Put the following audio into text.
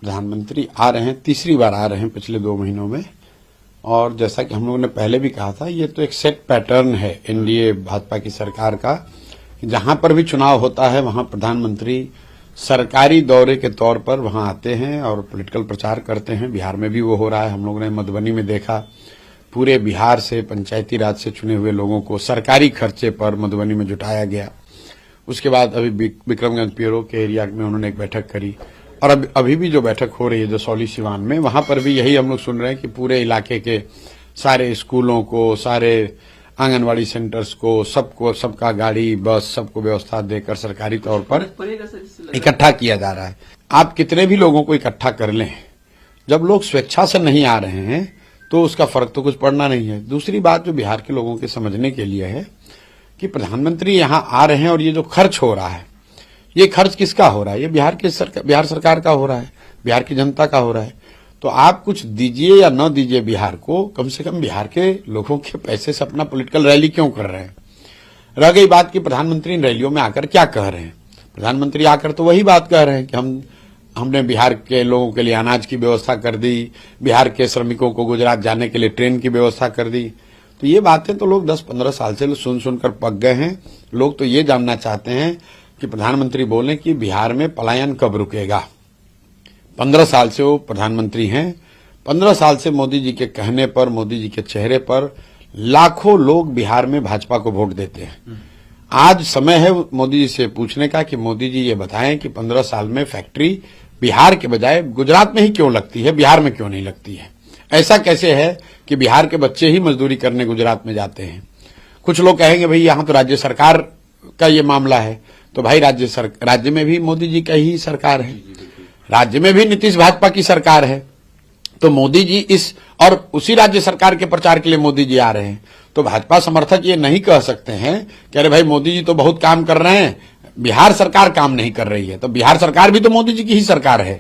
प्रधानमंत्री आ रहे हैं, तीसरी बार आ रहे हैं पिछले 2 महीनों में। और जैसा कि हम लोगों ने पहले भी कहा था, ये तो एक सेट पैटर्न है एनडीए भाजपा की सरकार का। जहां पर भी चुनाव होता है वहां प्रधानमंत्री सरकारी दौरे के तौर पर वहां आते हैं और पॉलिटिकल प्रचार करते हैं। बिहार में भी वो हो रहा है। हम लोगों ने मधुबनी में देखा, पूरे बिहार से पंचायती राज से चुने हुए लोगों को सरकारी खर्चे पर मधुबनी में जुटाया गया। उसके बाद अभी विक्रमगंज पीरो के एरिया में उन्होंने एक बैठक करी और अभी भी जो बैठक हो रही है जसौली सिवान में, वहां पर भी यही हम लोग सुन रहे हैं कि पूरे इलाके के सारे स्कूलों को, सारे आंगनवाड़ी सेंटर्स को, सबका गाड़ी बस सबको व्यवस्था देकर सरकारी तौर पर इकट्ठा किया जा रहा है। आप कितने भी लोगों को इकट्ठा कर लें, जब लोग स्वेच्छा से नहीं आ रहे हैं तो उसका फर्क तो कुछ पड़ना नहीं है। दूसरी बात जो बिहार के लोगों के समझने के लिए है कि प्रधानमंत्री यहां आ रहे हैं और ये जो खर्च हो रहा है, ये खर्च किसका हो रहा है? ये बिहार सरकार का हो रहा है, बिहार की जनता का हो रहा है। तो आप कुछ दीजिए या न दीजिए बिहार को, कम से कम बिहार के लोगों के पैसे से अपना पॉलिटिकल रैली क्यों कर रहे हैं? रह गई बात कि प्रधानमंत्री इन रैलियों में आकर क्या कह रहे हैं। प्रधानमंत्री आकर तो वही बात कह रहे हैं कि हमने बिहार के लोगों के लिए अनाज की व्यवस्था कर दी, बिहार के श्रमिकों को गुजरात जाने के लिए ट्रेन की व्यवस्था कर दी। तो ये बातें तो लोग 10-15 साल से सुन सुनकर पक गए हैं। लोग तो ये जानना चाहते हैं कि प्रधानमंत्री बोले कि बिहार में पलायन कब रुकेगा। 15 साल से वो प्रधानमंत्री हैं। 15 साल से मोदी जी के कहने पर, मोदी जी के चेहरे पर लाखों लोग बिहार में भाजपा को वोट देते हैं। आज समय है मोदी जी से पूछने का कि मोदी जी ये बताएं कि 15 साल में फैक्ट्री बिहार के बजाय गुजरात में ही क्यों लगती है, बिहार में क्यों नहीं लगती है? ऐसा कैसे है कि बिहार के बच्चे ही मजदूरी करने गुजरात में जाते हैं? कुछ लोग कहेंगे भाई यहां तो राज्य सरकार का ये मामला है। तो भाई राज्य में भी मोदी जी का ही सरकार है, राज्य में भी नीतीश भाजपा की सरकार है। तो मोदी जी और उसी राज्य सरकार के प्रचार के लिए मोदी जी आ रहे हैं। तो भाजपा समर्थक ये नहीं कह सकते हैं कि अरे भाई मोदी जी तो बहुत काम कर रहे हैं, बिहार सरकार काम नहीं कर रही है। तो बिहार सरकार भी तो मोदी जी की ही सरकार है।